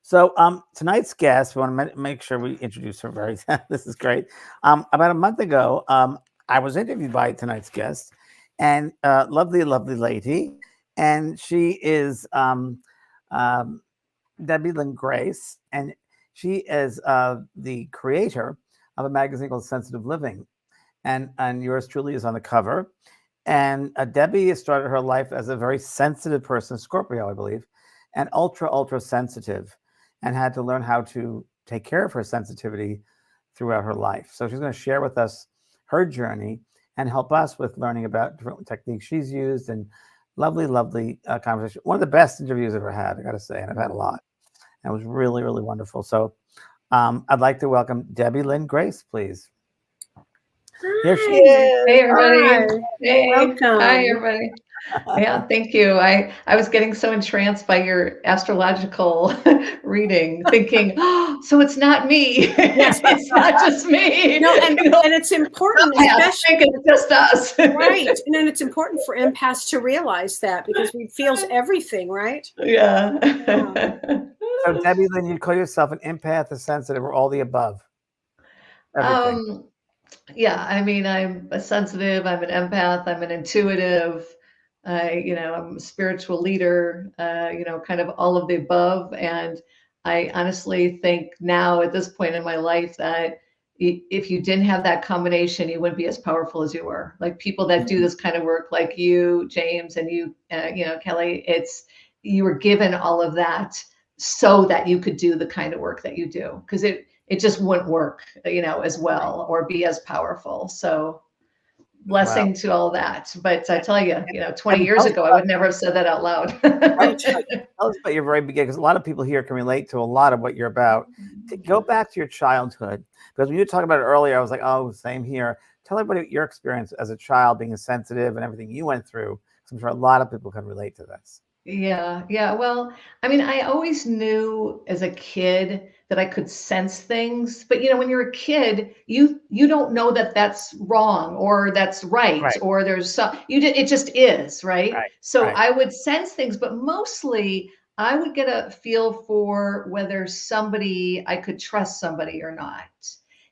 So tonight's guest, we want to make sure we introduce her very. This is great. About a month ago, I was interviewed by tonight's guest, and lovely, lovely lady, and she is um, Debbie Lynn Grace, and she is the creator of a magazine called Sensitive Living, and yours truly is on the cover. And Debbie started her life as a very sensitive person, Scorpio, I believe, and ultra sensitive, and had to learn how to take care of her sensitivity throughout her life. So she's going to share with us her journey and help us with learning about different techniques she's used, and lovely conversation. One of the best interviews I've ever had, I got to say, and I've had a lot. And it was really, really wonderful. So I'd like to welcome Debbie Lynn Grace, please. Here she is. Hey, everybody. Hi. Hey. Welcome. Hi, everybody. Yeah, thank you. I was getting so entranced by your astrological reading, thinking, oh, so it's not me. Yes. It's not just me. No, and it's important, especially it's just us. Right. And then it's important for empaths to realize that, because we feels everything, right? Yeah. So Debbie Lynn, you call yourself an empath, a sensitive, or all the above? Everything. Yeah, I mean, I'm a sensitive, I'm an empath, I'm an intuitive, I'm a spiritual leader, kind of all of the above. And I honestly think now at this point in my life that if you didn't have that combination, you wouldn't be as powerful as you are. Like people that do this kind of work, like you, James, and you, Kellee, you were given all of that so that you could do the kind of work that you do, because it just wouldn't work, as well or be as powerful. So blessing to all that. But I tell you, 20 years ago, I would never have said that out loud. Tell us about your very beginning, because a lot of people here can relate to a lot of what you're about. Go back to your childhood, because when you talked about it earlier, I was like, oh, same here. Tell everybody your experience as a child, being sensitive and everything you went through. I'm sure a lot of people can relate to this. Yeah. Well, I mean, I always knew as a kid that I could sense things, but when you're a kid, you don't know that that's wrong or that's right. Or there's some, it just is, right? So I would sense things, but mostly I would get a feel for whether I could trust somebody or not.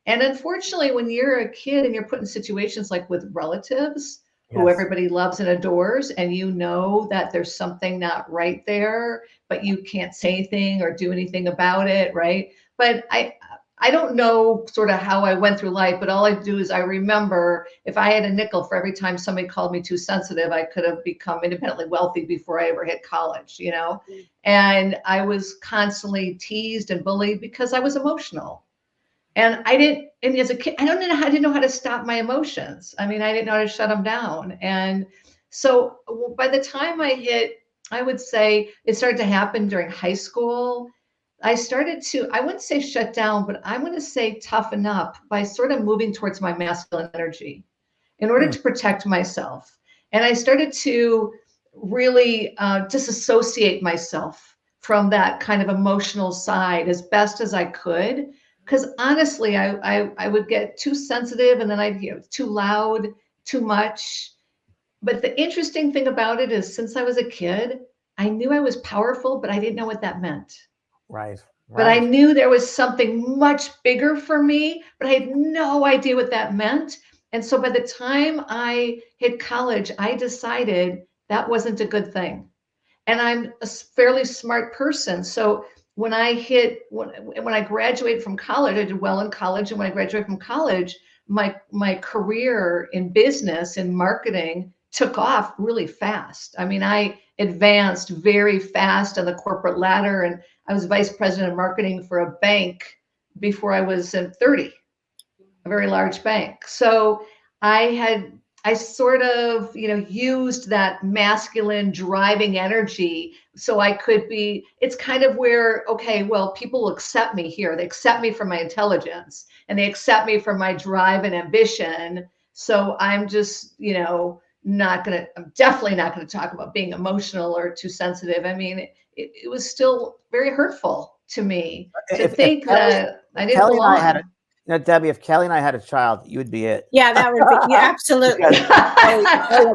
And unfortunately, when you're a kid and you're put in situations like with relatives, who everybody loves and adores, and that there's something not right there, but you can't say anything or do anything about it, right? But I don't know sort of how I went through life, but all I do is I remember if I had a nickel for every time somebody called me too sensitive, I could have become independently wealthy before I ever hit college, And I was constantly teased and bullied because I was emotional. And as a kid, I didn't know how to stop my emotions. I mean, I didn't know how to shut them down. And so by the time I would say it started to happen during high school, I wouldn't say shut down, but I'm going to say toughen up by sort of moving towards my masculine energy in order to protect myself. And I started to really disassociate myself from that kind of emotional side as best as I could. Because honestly, I would get too sensitive, and then I'd too loud, too much. But the interesting thing about it is, since I was a kid, I knew I was powerful, but I didn't know what that meant. Right. But I knew there was something much bigger for me, but I had no idea what that meant. And so by the time I hit college, I decided that wasn't a good thing. And I'm a fairly smart person. So when I graduated from college, I did well in college. And when I graduated from college, my career in business and marketing took off really fast. I mean, I advanced very fast on the corporate ladder, and I was vice president of marketing for a bank before I was 30, a very large bank. So I sort of, used that masculine driving energy so I could it's kind of where, okay, well, people accept me here. They accept me for my intelligence, and they accept me for my drive and ambition. So I'm just, I'm definitely not going to talk about being emotional or too sensitive. I mean, it was still very hurtful to me to think that I didn't belong. Debbie, if Kelly and I had a child, you would be it. Yeah, that would be, yeah, absolutely. Kelly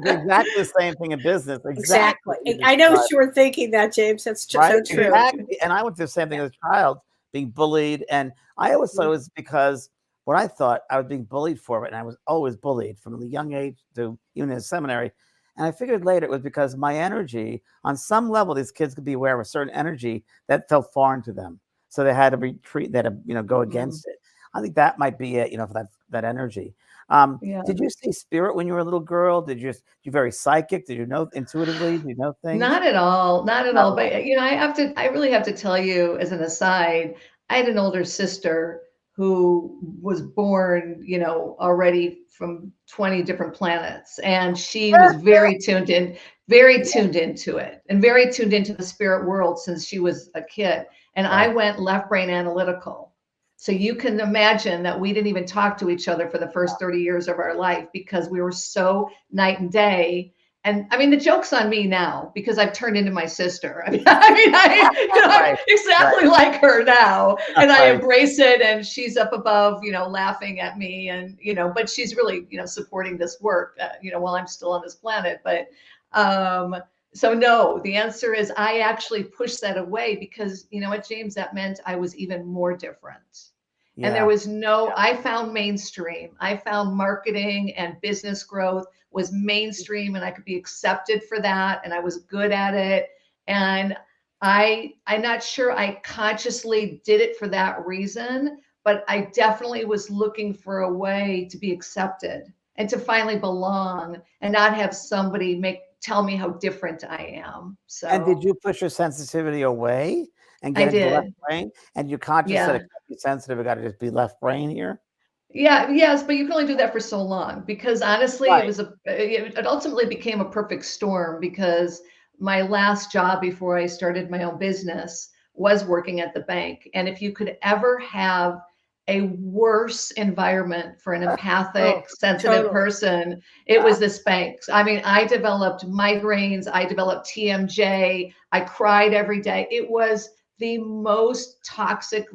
does exactly the same thing in business. Exactly. You I know described, you were thinking that, James. That's so right? true. Exactly. And I went through the same thing as a child, being bullied. And I always thought it was because what I thought I was being bullied for it. And I was always bullied from the young age to even in seminary. And I figured later it was because my energy, on some level, these kids could be aware of a certain energy that felt foreign to them. So they had to retreat, they had to, go against it. I think that might be it, for that energy. Yeah. Did you see spirit when you were a little girl? You very psychic? Did you know intuitively? Did you know things? Not at all, not at Not all. at all. But I really have to tell you as an aside, I had an older sister who was born, already from 20 different planets, and she was very tuned into it, and very tuned into the spirit world since she was a kid. And I Right. went left brain analytical. So you can imagine that we didn't even talk to each other for the first 30 years of our life because we were so night and day. And I mean, the joke's on me now because I've turned into my sister. I'm Right. exactly like her now, and I Right. embrace it. And she's up above, laughing at me, and but she's really, supporting this work, while I'm still on this planet. But so no, the answer is I actually pushed that away because you know what, James, that meant I was even more different. And there Yeah. was no, I found mainstream. I found marketing and business growth was mainstream and I could be accepted for that. And I was good at it. And I'm not sure I consciously did it for that reason, but I definitely was looking for a way to be accepted and to finally belong and not have somebody tell me how different I am. And did So you push your sensitivity away and I get into the left did. brain? And you conscious said Yeah. it can't be sensitive, it got to just be left brain here? Yeah, yes, but you can only do that for so long because honestly, Right. it ultimately became a perfect storm because my last job before I started my own business was working at the bank. And if you could ever have a worse environment for an Oh, empathic, sensitive totally. person, it was this bank. I mean, I developed migraines, I developed TMJ, I cried every day. It was the most toxic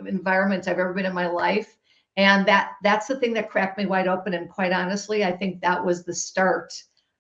environment I've ever been in my life, and that's the thing that cracked me wide open. And quite honestly, I think that was the start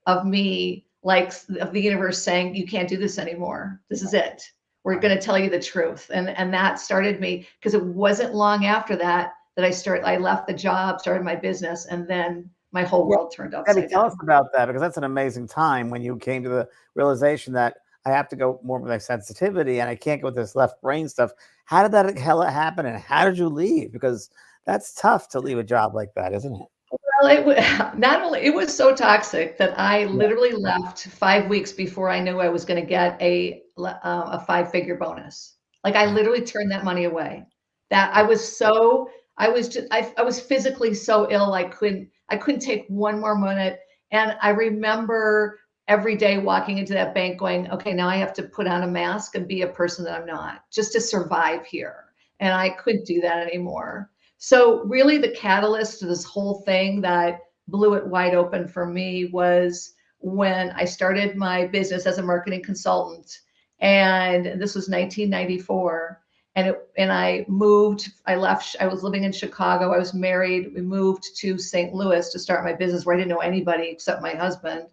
of me, like, of the universe saying, you can't do this anymore, this is it, we're Right. going to tell you the truth. And that started me because it wasn't long after that I left the job, started my business, and then my whole Yeah. world turned Debbie, upside tell us down. about that because that's an amazing time when you came to the realization that I have to go more with my sensitivity and I can't go with this left brain stuff. How did that hell happen and how did you leave? Because that's tough to leave a job like that, isn't it? Well, it was not only, it was so toxic that I Yeah. literally left 5 weeks before I knew I was going to get a 5-figure bonus. Like I Wow. literally turned that money away. That I was so, I was physically so ill. I couldn't take one more minute. And I remember every day walking into that bank going, okay, now I have to put on a mask and be a person that I'm not just to survive here. And I couldn't do that anymore. So really the catalyst to this whole thing that blew it wide open for me was when I started my business as a marketing consultant. And this was 1994. And I left, I was living in Chicago. I was married. We moved to St. Louis to start my business where I didn't know anybody except my husband.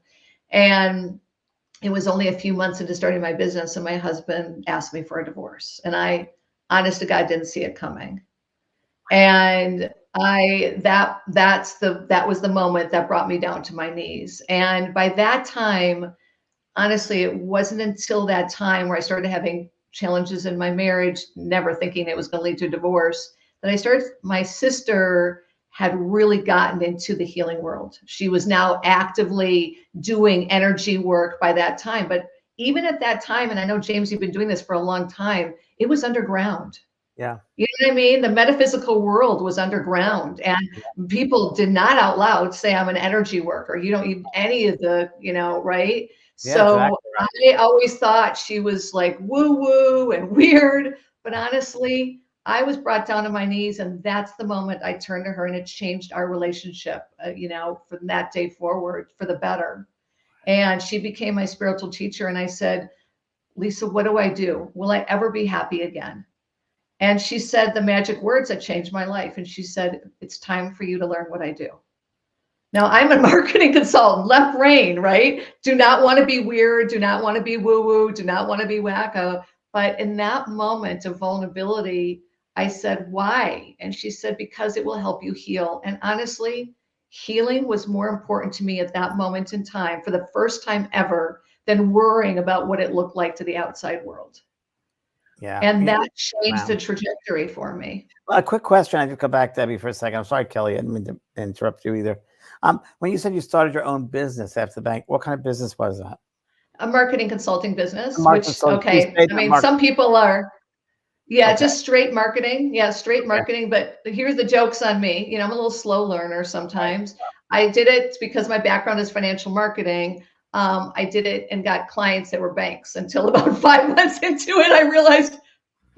And it was only a few months into starting my business and my husband asked me for a divorce. And I, honest to God, didn't see it coming. And that was the moment that brought me down to my knees. And by that time, honestly, it wasn't until that time where I started having challenges in my marriage, never thinking it was going to lead to divorce, that my sister had really gotten into the healing world. She was now actively doing energy work by that time. But even at that time, and I know, James, you've been doing this for a long time, it was underground. Yeah. You know what I mean? The metaphysical world was underground, and people did not out loud say, I'm an energy worker. You don't need any of the, right? Yeah, So exactly right. I always thought she was like woo woo and weird. But honestly, I was brought down to my knees, and that's the moment I turned to her, and it changed our relationship, from that day forward for the better. And she became my spiritual teacher. And I said, Lisa, what do I do? Will I ever be happy again? And she said the magic words that changed my life. And she said, it's time for you to learn what I do. Now, I'm a marketing consultant, left brain, right? Do not want to be weird, do not want to be woo-woo, do not want to be wacko. But in that moment of vulnerability, I said, why? And she said, because it will help you heal. And honestly, healing was more important to me at that moment in time, for the first time ever, than worrying about what it looked like to the outside world. Yeah. And that changed the trajectory for me. Well, a quick question. I just go back, Debbie, for a second. I'm sorry, Kelly. I didn't mean to interrupt you either. When you said you started your own business after the bank, what kind of business was that? A marketing consulting business, Okay. I mean, some people are, just straight marketing. Yeah, straight marketing. But here's the jokes on me. You know, I'm a little slow learner sometimes. I did it because my background is financial marketing. I did it and got clients that were banks until about 5 months into it. I realized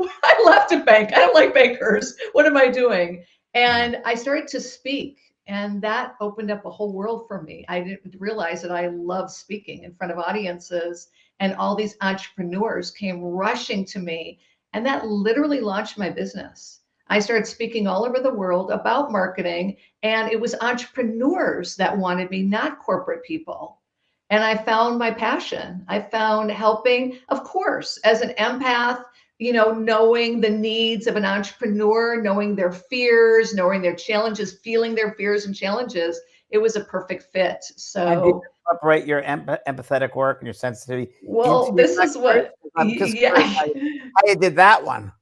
I left a bank. I don't like bankers. What am I doing? And I started to speak. And that opened up a whole world for me. I didn't realize that I love speaking in front of audiences, and all these entrepreneurs came rushing to me. And that literally launched my business. I started speaking all over the world about marketing, and it was entrepreneurs that wanted me, not corporate people. And I found my passion. I found helping, of course, as an empath, you know, knowing the needs of an entrepreneur, knowing their fears, knowing their challenges, feeling their fears and challenges. It was a perfect fit. So, and did you incorporate your empathetic work and your sensitivity? Well, this is what, how you did that one.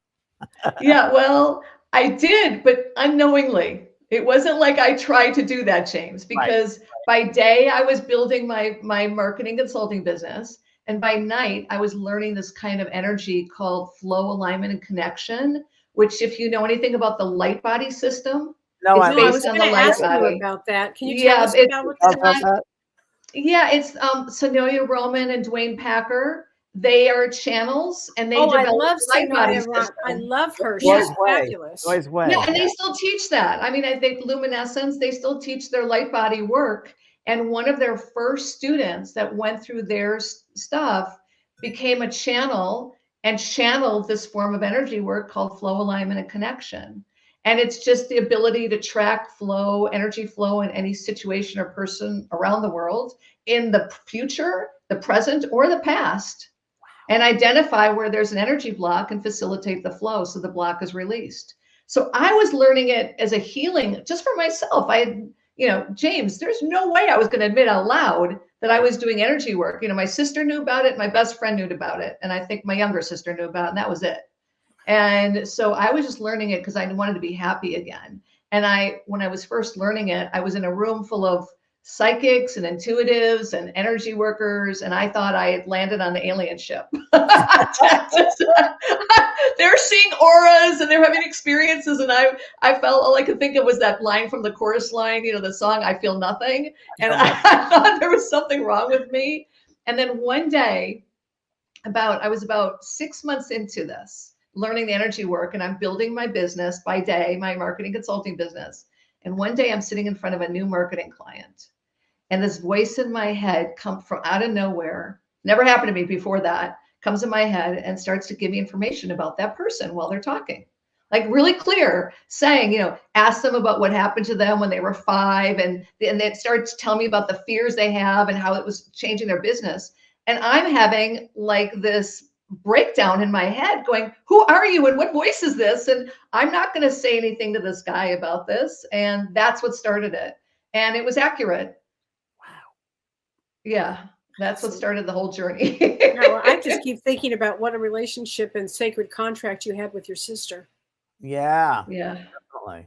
Yeah, well, I did, but unknowingly. It wasn't like I tried to do that, James, because by day I was building my marketing consulting business. And by night, I was learning this kind of energy called flow, alignment, and connection, which, if you know anything about the light body system, I was going to ask you about that. Can you tell us about what that? Yeah, it's Sonoya Roman and Dwayne Packer. They are channels, and they I love Sonoya. I love her. She's fabulous. Yeah, and they still teach that. I mean, I think Luminescence, they still teach their light body work. And one of their first students that went through their stuff became a channel and channeled this form of energy work called flow, alignment, and connection. And it's just the ability to track flow, energy flow in any situation or person around the world, in the future, the present, or the past, and identify where there's an energy block and facilitate the flow so the block is released. So I was learning it as a healing just for myself. I had, you know, James, there's no way I was going to admit out loud that I was doing energy work. You know, my sister knew about it. My best friend knew about it. And I think my younger sister knew about it, and that was it. And so I was just learning it because I wanted to be happy again. And when I was first learning it, I was in a room full of psychics and intuitives and energy workers, and I thought I had landed on the alien ship. They're seeing auras and they're having experiences, and I felt, all I could think of was that line from the chorus line, you know, the song "I Feel Nothing," and I thought there was something wrong with me. And then one day, I was about 6 months into this, learning the energy work, and I'm building my business by day, my marketing consulting business. And one day I'm sitting in front of a new marketing client, and this voice in my head comes from out of nowhere, never happened to me before that, comes in my head and starts to give me information about that person while they're talking. Like really clear, saying, you know, ask them about what happened to them when they were 5. And it starts to tell me about the fears they have and how it was changing their business. And I'm having like this breakdown in my head going, who are you and what voice is this? And I'm not going to say anything to this guy about this. And that's what started it. And it was accurate. Wow. Yeah, that's what started the whole journey. No, I just keep thinking about what a relationship and sacred contract you had with your sister. Yeah. Yeah. Definitely.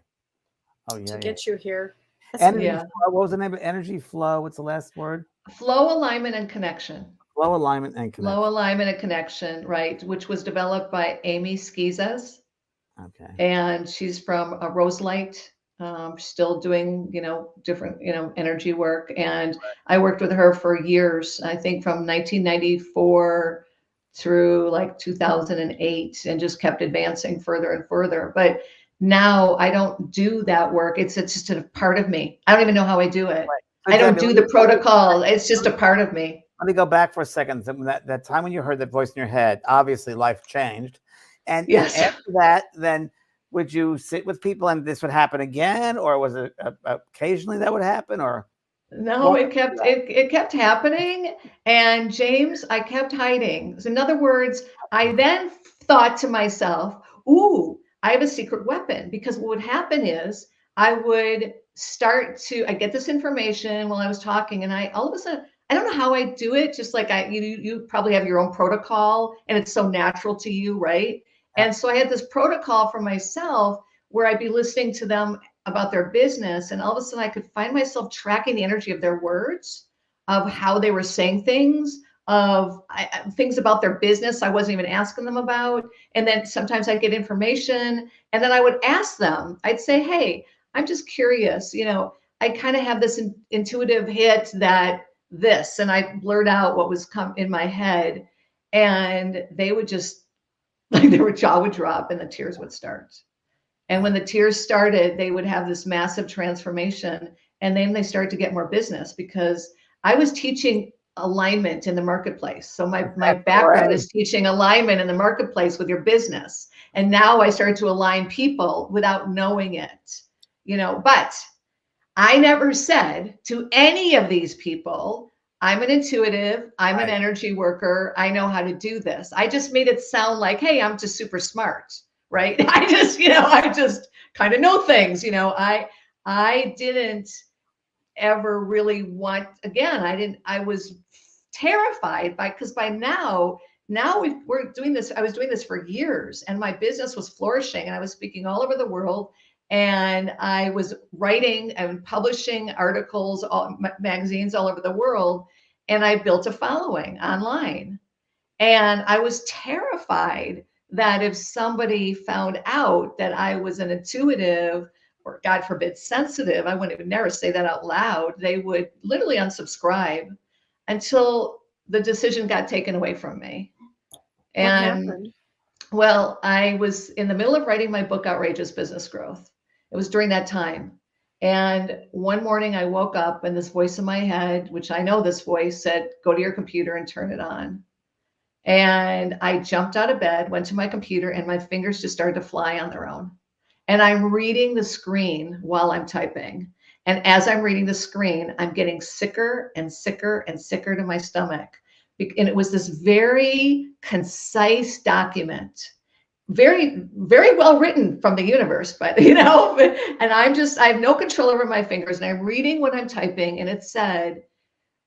Oh yeah. To get you here. And what was the name of energy flow? What's the last word? Flow, alignment, and connection. Flow, alignment, and connection. Flow, alignment, and connection, right? Which was developed by Amy Skizas. Okay. And she's from Roselight, still doing, you know, different, you know, energy work. And I worked with her for years, I think from 1994 through like 2008, and just kept advancing further and further. But now I don't do that work. It's just a part of me. I don't even know how I do it. Right. I don't do the protocol. It's just a part of me. Let me go back for a second. That time when you heard that voice in your head, obviously life changed. And Yes. after that, then would you sit with people and this would happen again, or was it occasionally that would happen, or? No, it kept happening. And James, I kept hiding. So in other words, I then thought to myself, ooh, I have a secret weapon, because what would happen is I would I get this information while I was talking, and all of a sudden, I don't know how I do it, just like you probably have your own protocol and it's so natural to you, right? And so I had this protocol for myself where I'd be listening to them about their business, and all of a sudden I could find myself tracking the energy of their words, of how they were saying things, of things about their business I wasn't even asking them about. And then sometimes I'd get information, and then I would ask them, I'd say, hey, I'm just curious, I kind of have this intuitive hit that this, and I blurt out what was in my head, and they would just, like, their jaw would drop and the tears would start. And when the tears started, they would have this massive transformation. And then they started to get more business, because I was teaching alignment in the marketplace. So my background is teaching alignment in the marketplace with your business. And now I started to align people without knowing it, but I never said to any of these people, I'm an intuitive, I'm an energy worker, I know how to do this. I just made it sound like, hey, I'm just super smart. Right. I just kind of know things, I didn't ever really want, again, I was terrified because by now we're doing this. I was doing this for years, and my business was flourishing, and I was speaking all over the world, and I was writing and publishing articles, magazines all over the world. And I built a following online, and I was terrified that if somebody found out that I was an intuitive, or God forbid, sensitive, I wouldn't even never say that out loud, they would literally unsubscribe until the decision got taken away from me. And well, I was in the middle of writing my book, Outrageous Business Growth. It was during that time. And one morning I woke up, and this voice in my head, which I know this voice, said, go to your computer and turn it on. And I jumped out of bed, went to my computer, and my fingers just started to fly on their own. And I'm reading the screen while I'm typing. And as I'm reading the screen, I'm getting sicker and sicker and sicker to my stomach. And it was this very concise document, very, very well written from the universe, but and I have no control over my fingers, and I'm reading what I'm typing, and it said,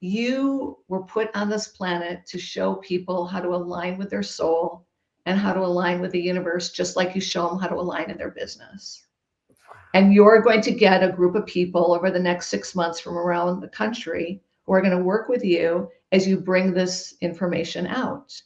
you were put on this planet to show people how to align with their soul and how to align with the universe, just like you show them how to align in their business. And you're going to get a group of people over the next 6 months from around the country who are going to work with you as you bring this information out.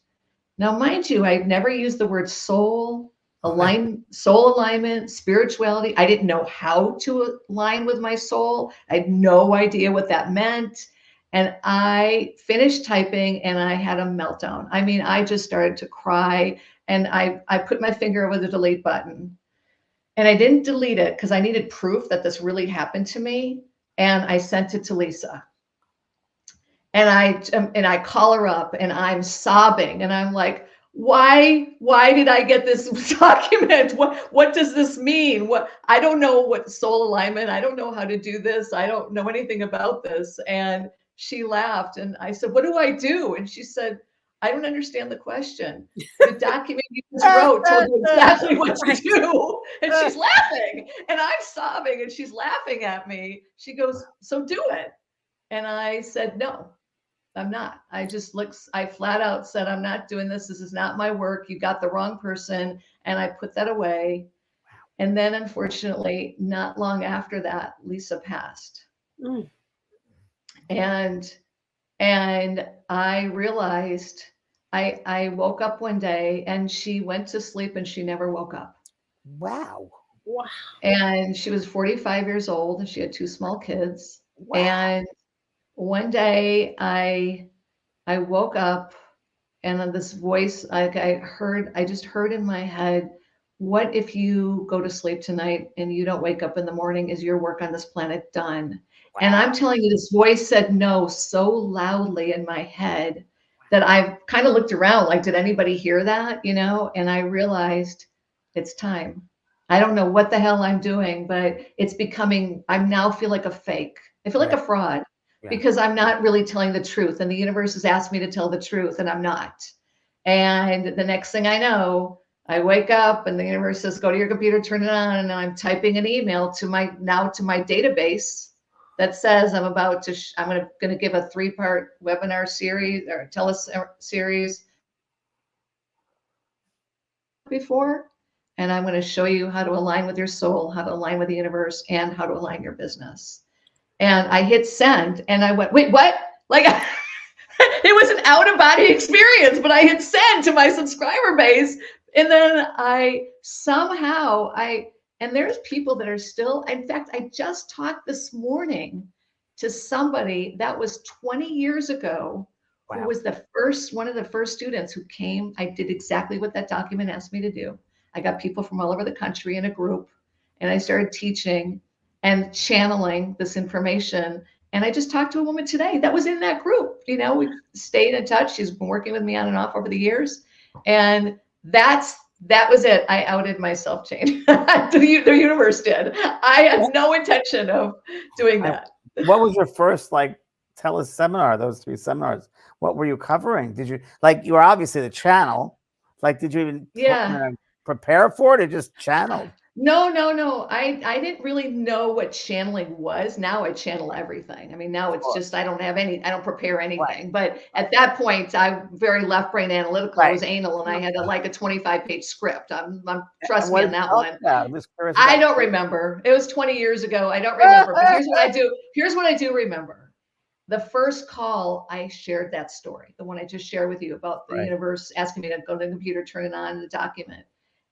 Now, mind you, I've never used the word soul alignment, spirituality. I didn't know how to align with my soul. I had no idea what that meant. And I finished typing, and I had a meltdown. I mean, I just started to cry, and I put my finger over the delete button, and I didn't delete it because I needed proof that this really happened to me. And I sent it to Lisa, and I call her up, and I'm sobbing, and I'm like, why did I get this document? What does this mean? I don't know what soul alignment. I don't know how to do this. I don't know anything about this. And she laughed, and I said, what do I do? And she said, I don't understand the question. The document you just wrote told you exactly what to do. And she's laughing, and I'm sobbing, and she's laughing at me. She goes, so do it. And I said, no, I'm not. I flat out said, I'm not doing this. This is not my work. You got the wrong person. And I put that away. And then, unfortunately, not long after that, Lisa passed. Mm. And I realized, I woke up one day, and she went to sleep, and she never woke up. Wow. And she was 45 years old, and she had 2 small kids. Wow. And one day I woke up, and this voice, I just heard in my head, what if you go to sleep tonight and you don't wake up in the morning? Is your work on this planet done? Wow. And I'm telling you, this voice said no so loudly in my head that I've kind of looked around, like, did anybody hear that? You know, and I realized it's time. I don't know what the hell I'm doing, but it's becoming, I now feel like a fake. I feel like a fraud because I'm not really telling the truth. And the universe has asked me to tell the truth and I'm not. And the next thing I know, I wake up and the universe says, go to your computer, turn it on. And I'm typing an email to my database that says I'm about to, I'm going to give a 3-part webinar series or series before. And I'm going to show you how to align with your soul, how to align with the universe, and how to align your business. And I hit send and I went, wait, what? Like, it was an out of body experience, but I hit send to my subscriber base. And then and there's people that are still, in fact, I just talked this morning to somebody that was 20 years ago, who was one of the first students who came. I did exactly what that document asked me to do. I got people from all over the country in a group, and I started teaching and channeling this information. And I just talked to a woman today that was in that group. You know, we stayed in touch. She's been working with me on and off over the years. And that was it. I outed myself, Jane. The universe did. I had no intention of doing that. What was your first, like, teleseminar, those 3 seminars? What were you covering? Did you, like, you were obviously the channel. Like, did you even prepare for it or just channeled? No. I didn't really know what channeling was. Now I channel everything. I mean, now it's just, I don't prepare anything. But at that point, I'm very left brain analytical. I was anal and I had a 25-page script. Trust me on that one. I don't remember. It was 20 years ago. I don't remember. But here's what I do. Here's what I do remember. The first call, I shared that story, the one I just shared with you about the universe asking me to go to the computer, turn it on, the document.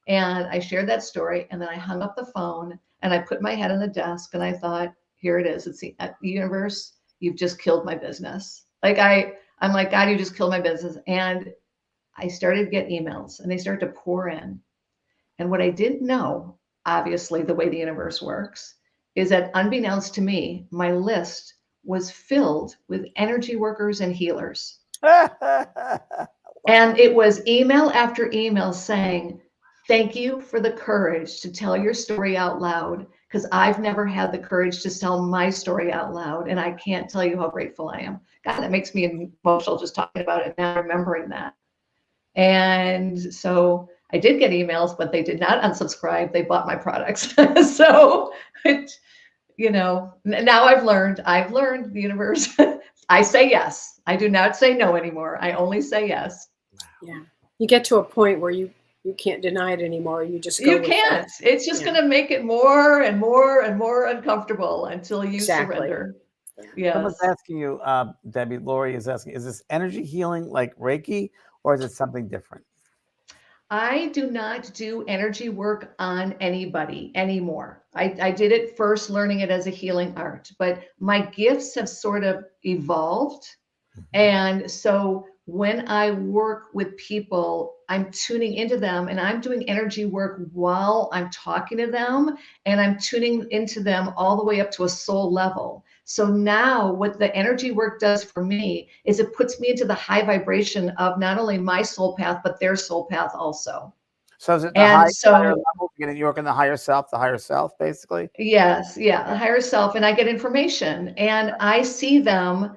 And I shared that story, and then I hung up the phone and I put my head on the desk and I thought, here it is. It's the universe. You've just killed my business. Like I'm like, God, you just killed my business. And I started to get emails and they started to pour in. And what I didn't know, obviously, the way the universe works, is that unbeknownst to me, my list was filled with energy workers and healers. And it was email after email saying, thank you for the courage to tell your story out loud, because I've never had the courage to tell my story out loud. And I can't tell you how grateful I am. God, that makes me emotional just talking about it now, remembering that. And so I did get emails, but they did not unsubscribe. They bought my products. So, now I've learned the universe. I say yes. I do not say no anymore. I only say yes. Yeah. You get to a point where you can't deny it anymore. You just go. You can't. It's just going to make it more and more and more uncomfortable until you surrender. Yes. Someone's asking you, Debbie, Lori is asking, is this energy healing like Reiki, or is it something different? I do not do energy work on anybody anymore. I did it first, learning it as a healing art, but my gifts have sort of evolved. And so when I work with people, I'm tuning into them and I'm doing energy work while I'm talking to them, and I'm tuning into them all the way up to a soul level. So now what the energy work does for me is it puts me into the high vibration of not only my soul path, but their soul path also. So is it the higher level? You work in the higher self, basically? Yes. Yeah. The higher self. And I get information and I see them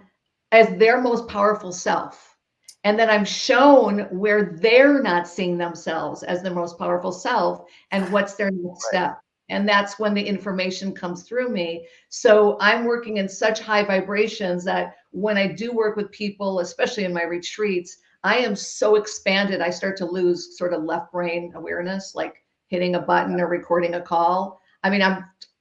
as their most powerful self. And then I'm shown where they're not seeing themselves as their most powerful self and what's their next step. And that's when the information comes through me. So I'm working in such high vibrations that when I do work with people, especially in my retreats, I am so expanded. I start to lose sort of left brain awareness, like hitting a button or recording a call. I mean,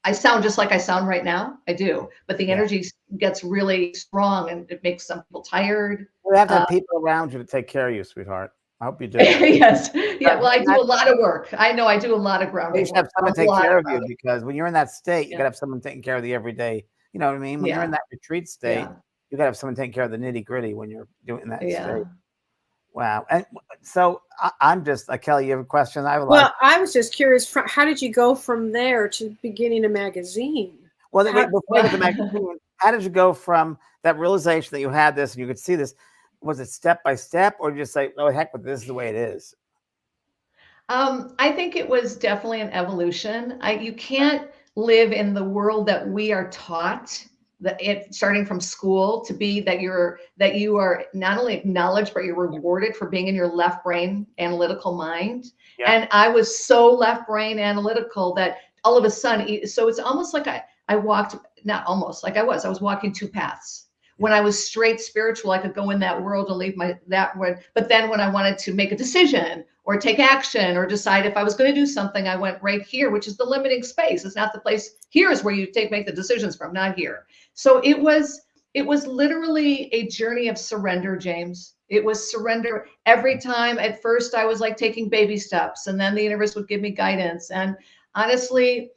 I sound just like I sound right now. I do, but the energy gets really strong and it makes some people tired. You have to have people around you to take care of you, sweetheart. I hope you do. Yes. Yeah. Well, I do a lot of work. I know I do a lot of grounding. You should have someone take care of you, because when you're in that state, you got to have someone taking care of you every day. You know what I mean? When you're in that retreat state, you got to have someone taking care of the nitty gritty when you're doing that state. Wow. And so I'm just, Kellee, you have a question? I was just curious, how did you go from there to beginning a magazine? Well, before the magazine, how did you go from that realization that you had this and you could see this? was it step by step, or just like, oh heck with this is the way it is? I think it was definitely an evolution. You can't live in the world that we are taught, starting from school, to be that you are not only acknowledged, but you're rewarded for being in your left brain analytical mind. Yeah. And I was so left brain analytical that all of a sudden, so it's almost like I walked, not almost like I was walking two paths. When I was straight spiritual, I could go in that world and leave that one. But then when I wanted to make a decision or take action or decide if I was going to do something, I went right here, which is the limiting space. It's not the place. Here is where you make the decisions from, not here. So it was literally a journey of surrender, James. It was surrender every time. At first, I was like taking baby steps, and then the universe would give me guidance. And honestly,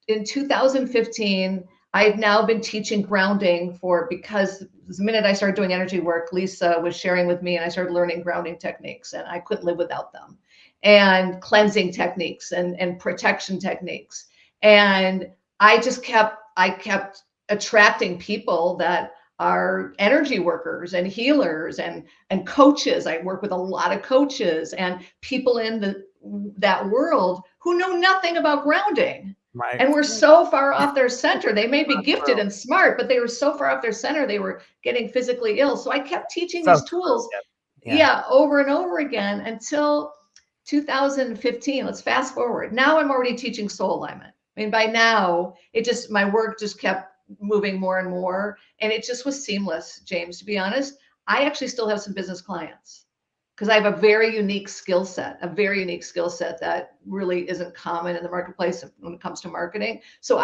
in 2015, I've now been teaching grounding because the minute I started doing energy work, Lisa was sharing with me, and I started learning grounding techniques, and I couldn't live without them, and cleansing techniques and protection techniques. And I kept attracting people that are energy workers and healers and coaches. I work with a lot of coaches and people in that world who know nothing about grounding. Right. And we're so far off their center. They may be gifted and smart, but they were so far off their center, they were getting physically ill. So I kept teaching these tools, over and over again until 2015. Let's fast forward. Now I'm already teaching soul alignment. I mean, by now, my work just kept moving more and more. And it just was seamless, James, to be honest. I actually still have some business clients, because I have a very unique skill set that really isn't common in the marketplace when it comes to marketing. So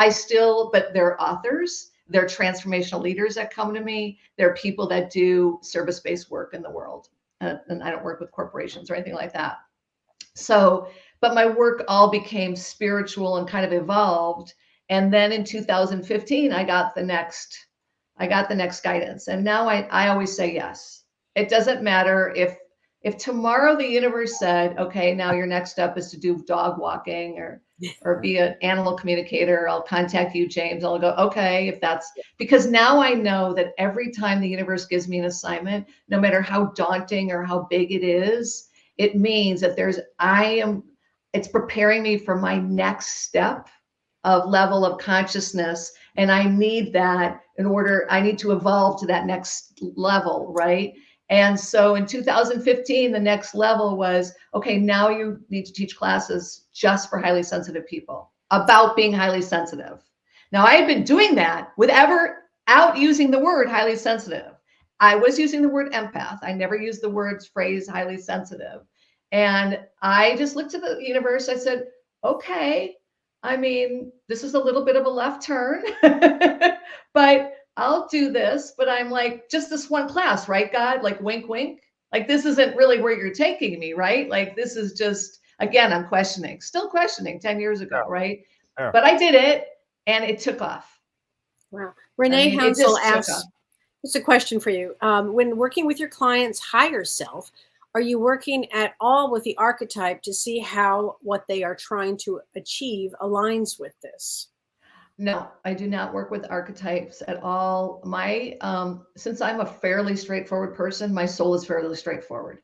but they're authors, they're transformational leaders that come to me. They're people that do service-based work in the world. And I don't work with corporations or anything like that. So, but my work all became spiritual and kind of evolved. And then in 2015, I got the next guidance. And now I always say yes. It doesn't matter if tomorrow the universe said, okay, now your next step is to do dog walking or be an animal communicator, I'll contact you, James. I'll go, okay, because now I know that every time the universe gives me an assignment, no matter how daunting or how big it is, it means that it's preparing me for my next step of level of consciousness. And I need that I need to evolve to that next level, right? And so in 2015, the next level was, okay, now you need to teach classes just for highly sensitive people about being highly sensitive. Now, I had been doing that without using the word highly sensitive. I was using the word empath. I never used the phrase highly sensitive. And I just looked at the universe. I said, okay, I mean, this is a little bit of a left turn, but I'll do this. But I'm like, just this one class, right, God? Like, wink, wink. Like, this isn't really where you're taking me, right? Like, this is just, again, I'm still questioning 10 years ago, right? Sure. But I did it, and it took off. Wow. Renee Hounsell asks, it's a question for you. When working with your client's higher self, are you working at all with the archetype to see how what they are trying to achieve aligns with this? No, I do not work with archetypes at all. Since I'm a fairly straightforward person, my soul is fairly straightforward.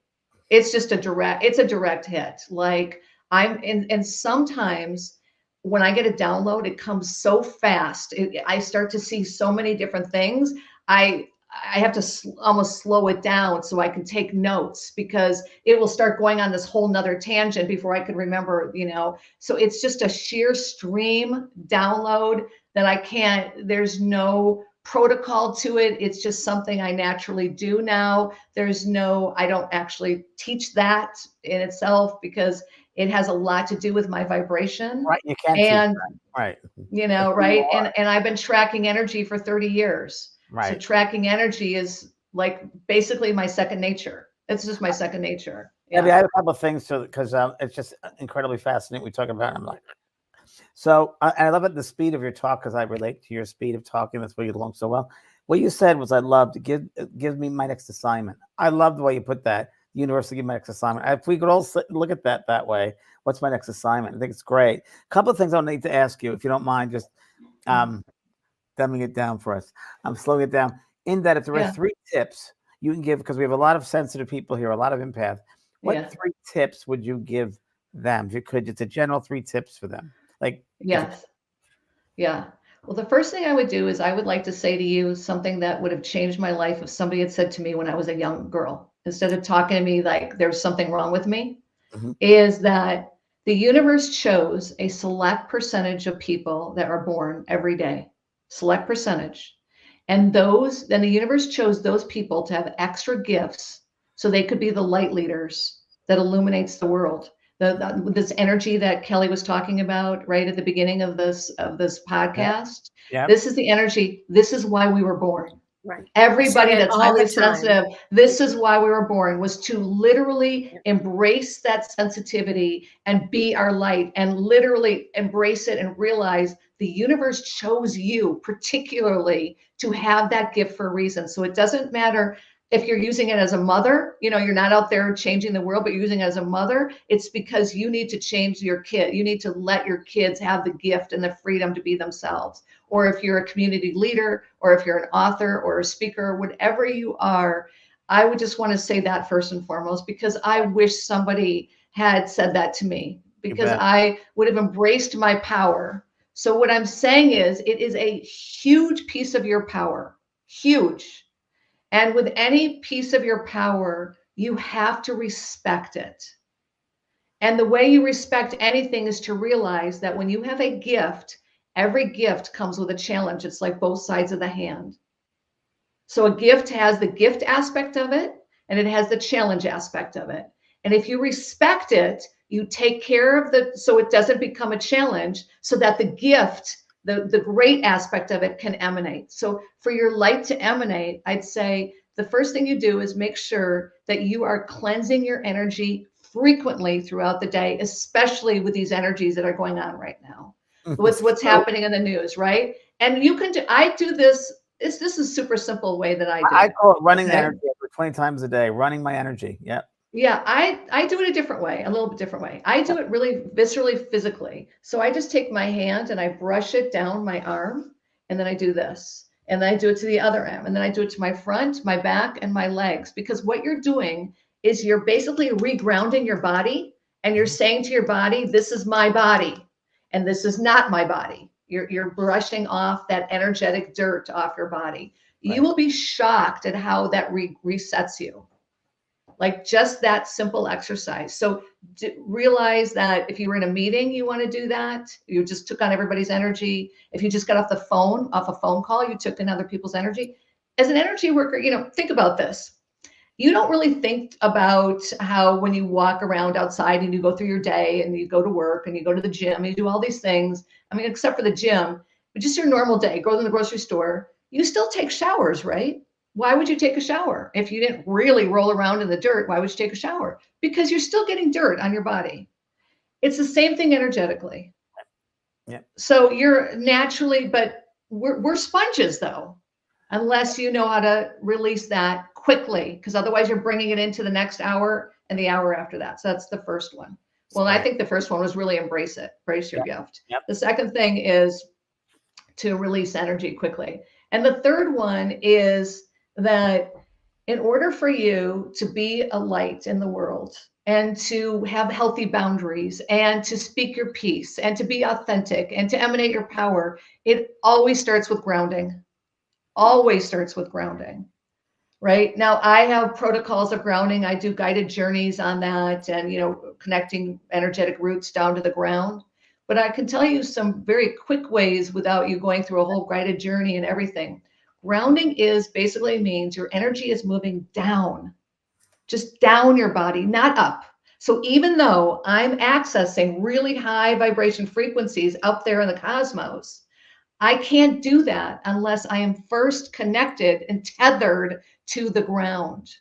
It's just a direct hit. Like and sometimes when I get a download, it comes so fast. I start to see so many different things. I have to almost slow it down so I can take notes, because it will start going on this whole nother tangent before I can remember, so it's just a sheer stream download that there's no protocol to it. It's just something I naturally do now. I don't actually teach that in itself, because it has a lot to do with my vibration. Right. You can't teach that. Right. Right. And I've been tracking energy for 30 years. Right. So tracking energy is like basically my second nature. It's just my second nature. Yeah. I have a couple of things because it's just incredibly fascinating. We talk about it. I'm like, so I love it, the speed of your talk, because I relate to your speed of talking. That's why you get along so well. What you said was, I love to give me my next assignment. I love the way you put that. The universe will give me my next assignment. If we could all look at that way, what's my next assignment? I think it's great. A couple of things I'll need to ask you, if you don't mind, just dumbing it down for us. I'm slowing it down. In that, if there were 3 tips you can give, because we have a lot of sensitive people here, a lot of empath. What Yeah. 3 tips would you give them? If you could, just a general 3 tips for them. Like, Yes. Yeah. Well, the first thing I would do is I would like to say to you something that would have changed my life if somebody had said to me when I was a young girl, instead of talking to me like there's something wrong with me, is that the universe chose a select percentage of people that are born every day, select percentage. And then the universe chose those people to have extra gifts so they could be the light leaders that illuminates the world. This energy that Kellee was talking about right at the beginning of this podcast. Yeah. This is the energy. This is why we were born. Right. Everybody that's highly the time. sensitive, this is why we were born, was to literally embrace that sensitivity and be our light, and literally embrace it and realize the universe chose you particularly to have that gift for a reason. So it doesn't matter if you're using it as a mother, you're not out there changing the world, but you're using it as a mother. It's because you need to change your kid. You need to let your kids have the gift and the freedom to be themselves. Or if you're a community leader, or if you're an author or a speaker, whatever you are, I would just want to say that first and foremost, because I wish somebody had said that to me, because I would have embraced my power. So what I'm saying is, it is a huge piece of your power, huge. And with any piece of your power, you have to respect it. And the way you respect anything is to realize that when you have a gift, every gift comes with a challenge. It's like both sides of the hand. So a gift has the gift aspect of it, and it has the challenge aspect of it. And if you respect it, you take care of so it doesn't become a challenge, so that the gift, the great aspect of it, can emanate. So for your light to emanate, I'd say the first thing you do is make sure that you are cleansing your energy frequently throughout the day, especially with these energies that are going on right now. What's happening in the news, right? And you can I do this. This is a super simple way that I do. I call it running energy for 20 times a day, running my energy. Yeah. Yeah, I do it a different way, a little bit different way. I do it really viscerally, physically. So I just take my hand and I brush it down my arm, and then I do this. And then I do it to the other arm. And then I do it to my front, my back, and my legs. Because what you're doing is you're basically regrounding your body, and you're saying to your body, this is my body, and this is not my body. You're brushing off that energetic dirt off your body. Right. You will be shocked at how that resets you. Like just that simple exercise. So realize that if you were in a meeting, you want to do that. You just took on everybody's energy. If you just got off a phone call, you took in other people's energy. As an energy worker, think about this. You don't really think about how when you walk around outside and you go through your day and you go to work and you go to the gym and you do all these things. I mean, except for the gym, but just your normal day, go to the grocery store, you still take showers, right? Why would you take a shower? If you didn't really roll around in the dirt, why would you take a shower? Because you're still getting dirt on your body. It's the same thing energetically. Yeah. So you're naturally, but we're sponges though, unless you know how to release that quickly, because otherwise you're bringing it into the next hour and the hour after that. So that's the first one. Well, I think the first one was really embrace your gift. Yep. The second thing is to release energy quickly. And the third one is that in order for you to be a light in the world and to have healthy boundaries and to speak your piece and to be authentic and to emanate your power, it always starts with grounding. Always starts with grounding. Right now, I have protocols of grounding. I do guided journeys on that, and connecting energetic roots down to the ground. But I can tell you some very quick ways without you going through a whole guided journey and everything. Grounding basically means your energy is moving down, just down your body, not up. So even though I'm accessing really high vibration frequencies up there in the cosmos, I can't do that unless I am first connected and tethered to the ground.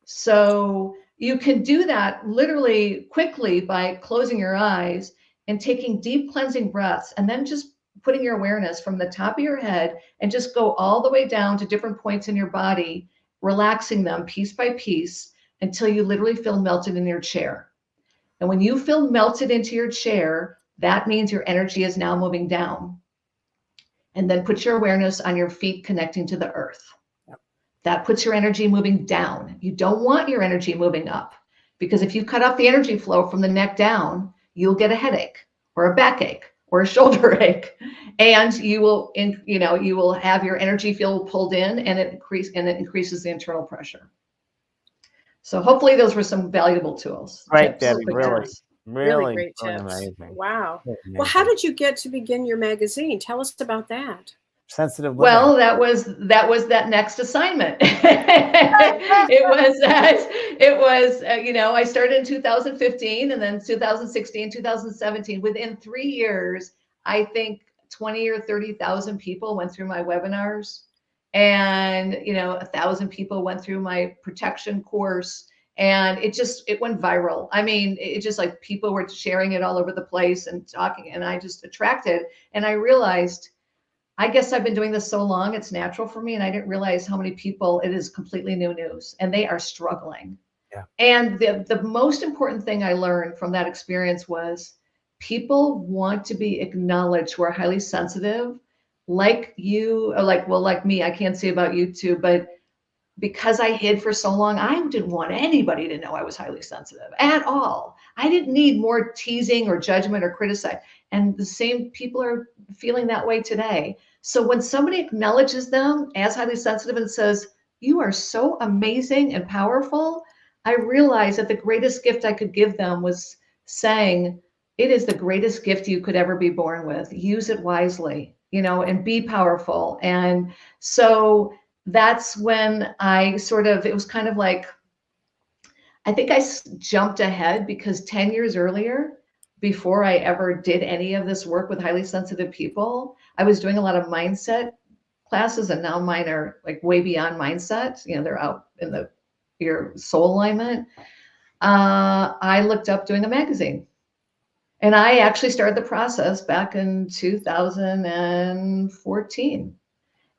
So you can do that literally quickly by closing your eyes and taking deep cleansing breaths, and then just putting your awareness from the top of your head and just go all the way down to different points in your body, relaxing them piece by piece until you literally feel melted in your chair. And when you feel melted into your chair, that means your energy is now moving down. And then put your awareness on your feet connecting to the earth. Yep. That puts your energy moving down. You don't want your energy moving up, because if you cut off the energy flow from the neck down, you'll get a headache or a backache or a shoulder ache, and you will, you will have your energy field pulled in, and it increases the internal pressure. So hopefully those were some valuable tools. Right, Debbie, really great tips. Amazing. Wow. Amazing. Well, how did you get to begin your magazine? Tell us about that. Sensitive living. Well, that was that next assignment. it was I started in 2015, and then 2016, 2017. Within 3 years, I think 20 or 30,000 people went through my webinars, and 1,000 people went through my protection course, and it went viral. I mean, it just, like, people were sharing it all over the place and talking, and I just attracted, and I realized, I guess I've been doing this so long, it's natural for me. And I didn't realize how many people it is completely new news, and they are struggling. Yeah. And the most important thing I learned from that experience was people want to be acknowledged who are highly sensitive, like you, or like me. I can't say about you too, but because I hid for so long, I didn't want anybody to know I was highly sensitive at all. I didn't need more teasing or judgment or criticize. And the same people are feeling that way today. So when somebody acknowledges them as highly sensitive and says, "You are so amazing and powerful," I realized that the greatest gift I could give them was saying, "It is the greatest gift you could ever be born with. Use it wisely, and be powerful." And so that's when it was kind of like, I think I jumped ahead, because 10 years earlier, before I ever did any of this work with highly sensitive people, I was doing a lot of mindset classes, and now mine are like way beyond mindset. They're out in your soul alignment. I looked up doing a magazine, and I actually started the process back in 2014.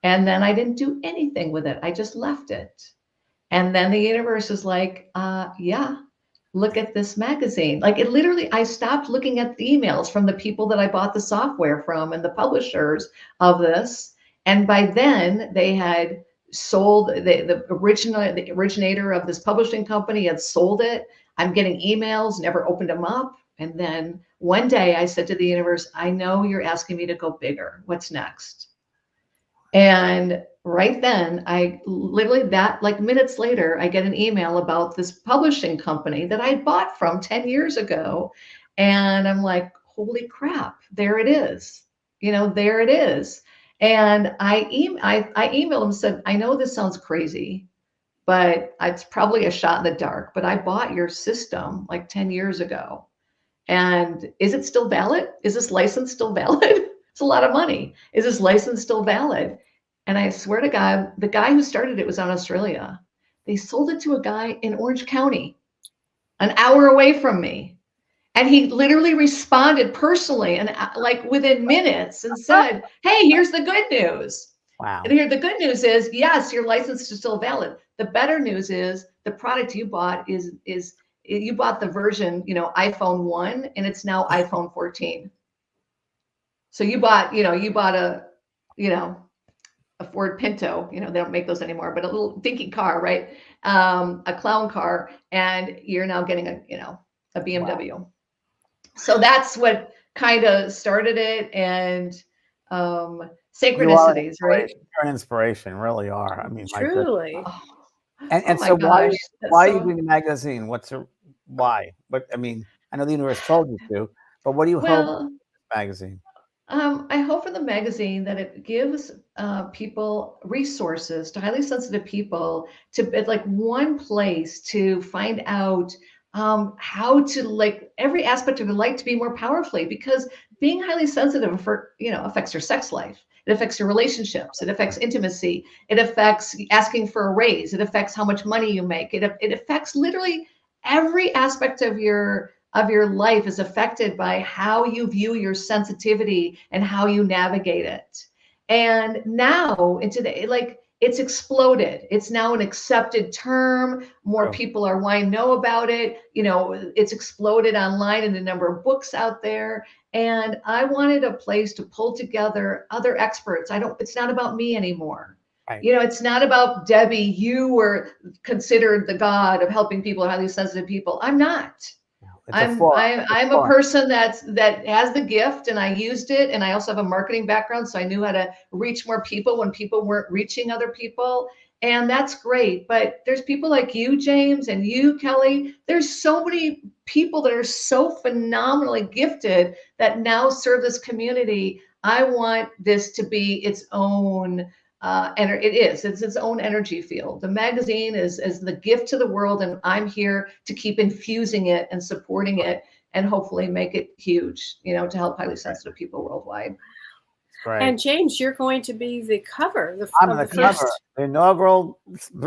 And then I didn't do anything with it. I just left it. And then the universe is like, yeah, look at this magazine. Like, it literally, I stopped looking at the emails from the people that I bought the software from and the publishers of this. And by then they had sold, the originator of this publishing company had sold it. I'm getting emails, never opened them up. And then one day I said to the universe, "I know you're asking me to go bigger. What's next?" And right then, I literally, minutes later, I get an email about this publishing company that I bought from 10 years ago. And I'm like, holy crap, there it is. There it is. And I emailed them and said, "I know this sounds crazy, but it's probably a shot in the dark, but I bought your system like 10 years ago. And is it still valid? Is this license still valid? It's a lot of money. Is this license still valid?" And I swear to God, the guy who started it was out of Australia. They sold it to a guy in Orange County, an hour away from me. And he literally responded personally, and like within minutes, and said, "Hey, here's the good news." Wow. And here, the good news is, yes, your license is still valid. The better news is the product you bought is you bought the version, iPhone 1, and it's now iPhone 14. So you bought a Ford Pinto, they don't make those anymore, but a little dinky car, right? A clown car, and you're now getting a BMW. Wow. So that's what kind of started it, and synchronicities, right? You're an inspiration, really are. I mean, truly. So why are you doing a magazine? Why? But I mean, I know the universe told you to, but what do you hope for this magazine? I hope for the magazine that it gives people resources, to highly sensitive people, to like one place to find out how to, like, every aspect of their life to be more powerfully, because being highly sensitive affects your sex life. It affects your relationships. It affects intimacy. It affects asking for a raise. It affects how much money you make. It affects literally every aspect of your life is affected by how you view your sensitivity and how you navigate it. And now it's exploded. It's now an accepted term. More people are wanting to know about it. It's exploded online in the number of books out there. And I wanted a place to pull together other experts. It's not about me anymore. Right. You know, it's not about Debbie, you were considered the god of helping people, highly sensitive people. I'm not. I'm a person that has the gift, and I used it, and I also have a marketing background, so I knew how to reach more people when people weren't reaching other people, and that's great. But there's people like you, James, and you, Kellee. There's so many people that are so phenomenally gifted that now serve this community. I want this to be its own. And it's its own energy field. The magazine is the gift to the world, and I'm here to keep infusing it and supporting it, and hopefully make it huge, you know, to help highly sensitive people worldwide. Right. And James, you're going to be the cover. I'm the cover. The inaugural.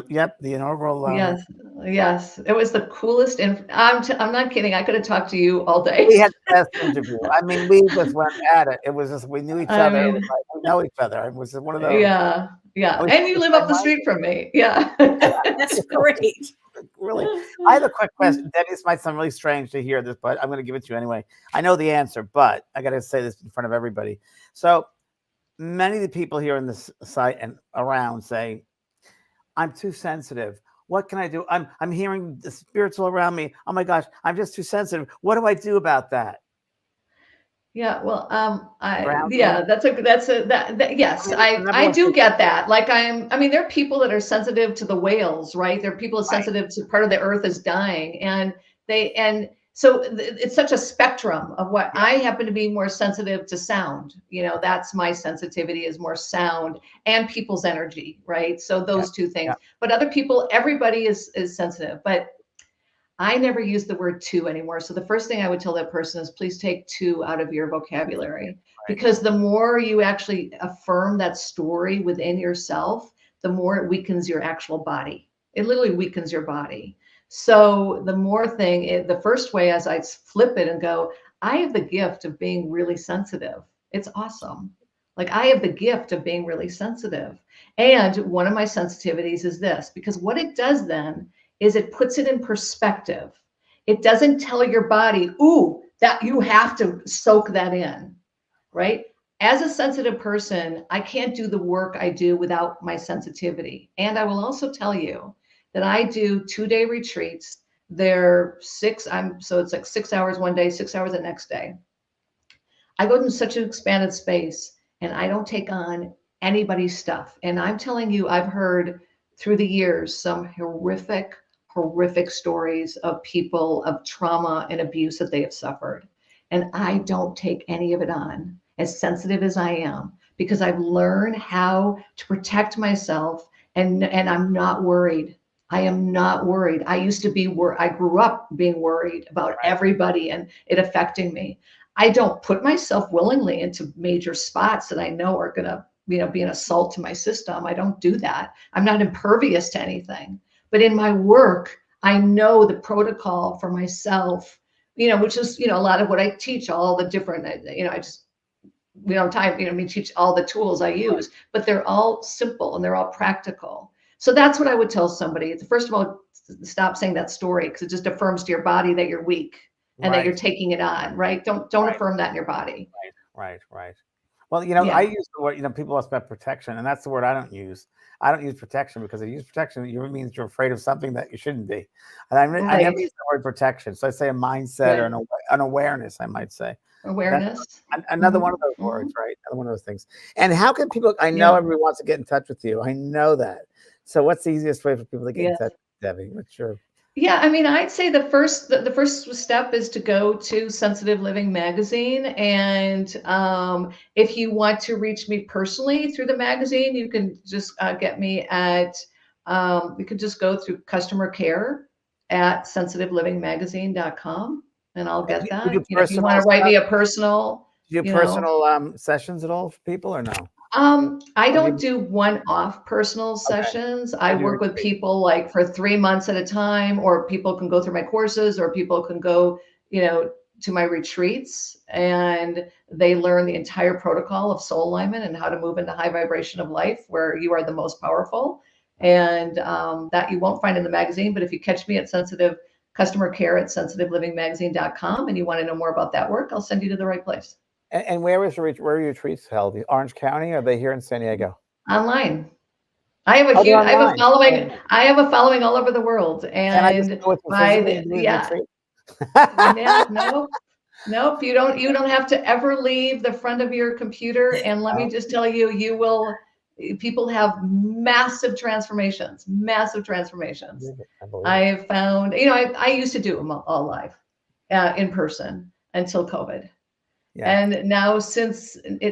Yep, the inaugural. Yes. It was the coolest. And I'm not kidding. I could have talked to you all day. We had the best interview. I mean, we just went at it. It was just, we knew each other. It was like, we know each other. It was just one of those. Yeah. And you live up the street from me. Yeah. That's great. Really. I have a quick question. Debbie, this might sound really strange to hear this, but I'm going to give it to you anyway. I know the answer, but I got to say this in front of everybody. So many of the people here in this site and around say, I'm too sensitive. What can I do? I'm hearing the spirits all around me. Oh my gosh, I'm just too sensitive. What do I do about that? Yeah, well, yes, I do get that. Like I mean, there are people that are sensitive to the whales, right? There are people sensitive to part of the earth is dying, and so it's such a spectrum of what I happen to be more sensitive to sound. You know, that's my sensitivity is more sound and people's energy, right? So those two things. But other people, everybody is sensitive, but I never use the word "to" anymore. So the first thing I would tell that person is please take "to" out of your vocabulary, because the more you actually affirm that story within yourself, the more it weakens your actual body. It literally weakens your body. So the first way as I flip it and go, I have the gift of being really sensitive. It's awesome. Like I have the gift of being really sensitive. And one of my sensitivities is this, because what it does then is it puts it in perspective. It doesn't tell your body, ooh, that you have to soak that in, right? As a sensitive person, I can't do the work I do without my sensitivity. And I will also tell you that I do 2-day retreats. They're so it's like 6 hours one day, 6 hours the next day. I go into such an expanded space and I don't take on anybody's stuff. And I'm telling you, I've heard through the years some horrific stories of people of trauma and abuse that they have suffered. And I don't take any of it on, as sensitive as I am, because I've learned how to protect myself, and I'm not worried. I am not worried. I used to be I grew up being worried about everybody and it affecting me. I don't put myself willingly into major spots that I know are going to, be an assault to my system. I don't do that. I'm not impervious to anything. But in my work, I know the protocol for myself, which is, a lot of what I teach, all the different, we don't time, teach all the tools I use, but they're all simple and they're all practical. So that's what I would tell somebody. First of all, stop saying that story, because it just affirms to your body that you're weak and that you're taking it on, right? Don't affirm that in your body. Right. Well, I use the word, people ask about protection, and that's the word I don't use. I don't use protection, because if you use protection, it means you're afraid of something that you shouldn't be. And I never use the word protection. So I say a mindset or an awareness, I might say. Awareness. Another one of those words, right? Another one of those things. And how can people, I know everyone wants to get in touch with you. I know that. So what's the easiest way for people to get in touch with Debbie? What's your... Yeah, I mean, I'd say the first step is to go to Sensitive Living Magazine. And if you want to reach me personally through the magazine, you can just get me at, you could just go through customer care at sensitivelivingmagazine.com, and I'll get that. If you want to write me a personal... Do you personal sessions at all for people, or no? I don't do one-off personal sessions. I work with people like for 3 months at a time, or people can go through my courses, or people can go, to my retreats, and they learn the entire protocol of soul alignment and how to move into high vibration of life, where you are the most powerful. And that you won't find in the magazine. But if you catch me at sensitive customer care at sensitivelivingmagazine.com and you want to know more about that work, I'll send you to the right place. And where are your retreats held? Orange County, or are they here in San Diego? Online. I have a following. I have a following all over the world, and nope. You don't have to ever leave the front of your computer. And let me just tell you, people have massive transformations. I have found, I used to do them all live, in person until COVID. Yeah. And now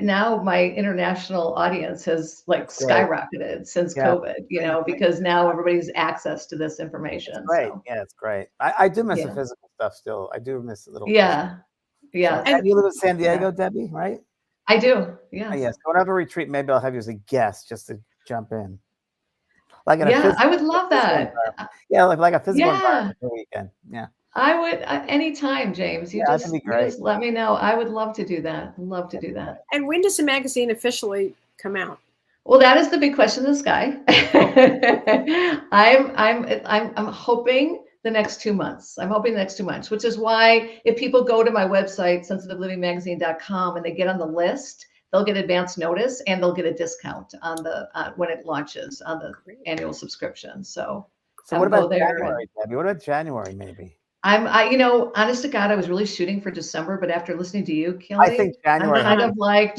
now my international audience has skyrocketed since COVID, because now everybody's access to this information. It's great. So. Yeah, it's great. I do miss the physical stuff still. I do miss a little. Yeah. Yeah. So, and you live in San Diego, Debbie, right? I do. Yeah. Oh, yes. So whenever retreat, maybe I'll have you as a guest just to jump in. I would love that. Yeah, like a physical environment for the weekend. Yeah. I would anytime, James. You just let me know. I would love to do that. And when does the magazine officially come out? Well, that is the big question in the sky. I'm hoping the next 2 months. Which is why if people go to my website, sensitivelivingmagazine.com, and they get on the list, they'll get advance notice and they'll get a discount on the when it launches on the annual subscription. So what about January, Debbie? What about January, maybe? Honest to God, I was really shooting for December, but after listening to you, Kellee, I think January. I'm kind of like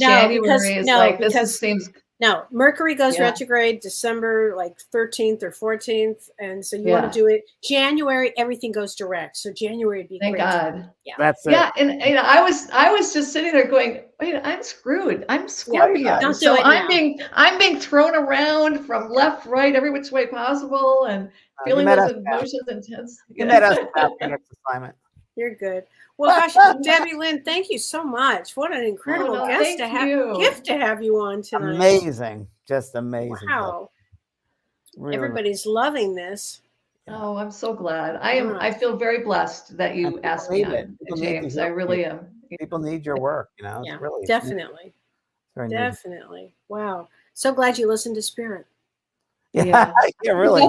seems. No, Mercury goes retrograde December 13th or 14th, and so you want to do it January. Everything goes direct, so January would be Thank great. God. Yeah, that's it. Yeah, and I was just sitting there going, wait, I'm screwed. I'm Scorpio, so I'm being thrown around from left, right, every which way possible, and feeling those emotions intense. You met us about the next assignment. You're good. Well, gosh, Debbie Lynn, thank you so much. What an incredible gift to have you on tonight. Amazing. Just amazing. Wow. Really. Everybody's loving this. Oh, I'm so glad. I feel very blessed that you asked me on, James. I really am. People need your work, It's really definitely. Definitely. Wow. So glad you listened to Spirit. Yeah, really.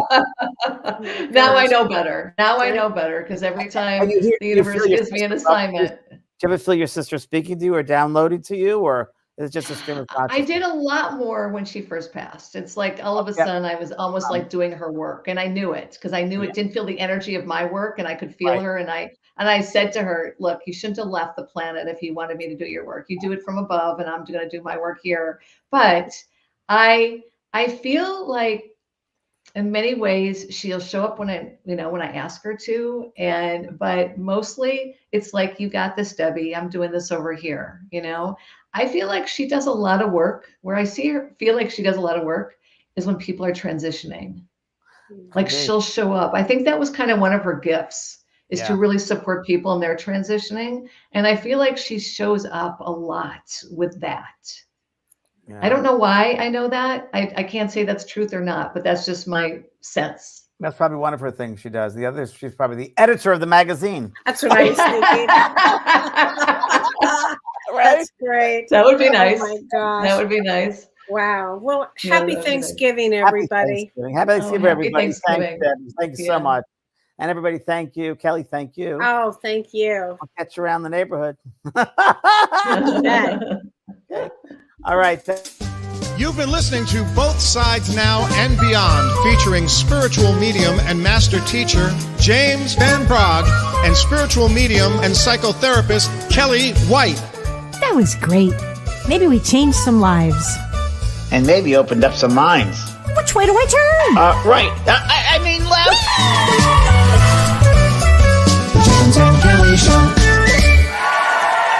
Now I know better. I know better because every time the universe gives me an assignment. Do you ever feel your sister speaking to you or downloading to you, or is it just a stream of consciousness? I did a lot more when she first passed. It's like all of a sudden I was almost like doing her work, and I knew it because I knew it didn't feel the energy of my work, and I could feel her. And I said to her, "Look, you shouldn't have left the planet if you wanted me to do your work. You do it from above, and I'm going to do my work here." But I feel like, in many ways, she'll show up when I ask her to, but mostly it's like, you got this, Debbie, I'm doing this over here. I feel like she does a lot of work. Where I feel like she does a lot of work is when people are transitioning. Like she'll show up. I think that was kind of one of her gifts, is to really support people in their transitioning. And I feel like she shows up a lot with that. Yeah. I don't know why I know that. I can't say that's truth or not, but that's just my sense. That's probably one of her things she does. The other is she's probably the editor of the magazine. That's what I was thinking. Right? That's great. That would be nice. Oh my gosh. That would be nice. Wow. Well, happy Thanksgiving, everybody. Happy Thanksgiving, everybody. Thanksgiving. Thank you so much. And everybody, thank you. Kellee, thank you. Oh, thank you. I'll catch you around the neighborhood. Okay. All right. You've been listening to Both Sides Now and Beyond, featuring spiritual medium and master teacher James Van Praagh and spiritual medium and psychotherapist Kellee White. That was great. Maybe we changed some lives. And maybe opened up some minds. Which way do I turn? Right. I mean left. James and Kellee Show.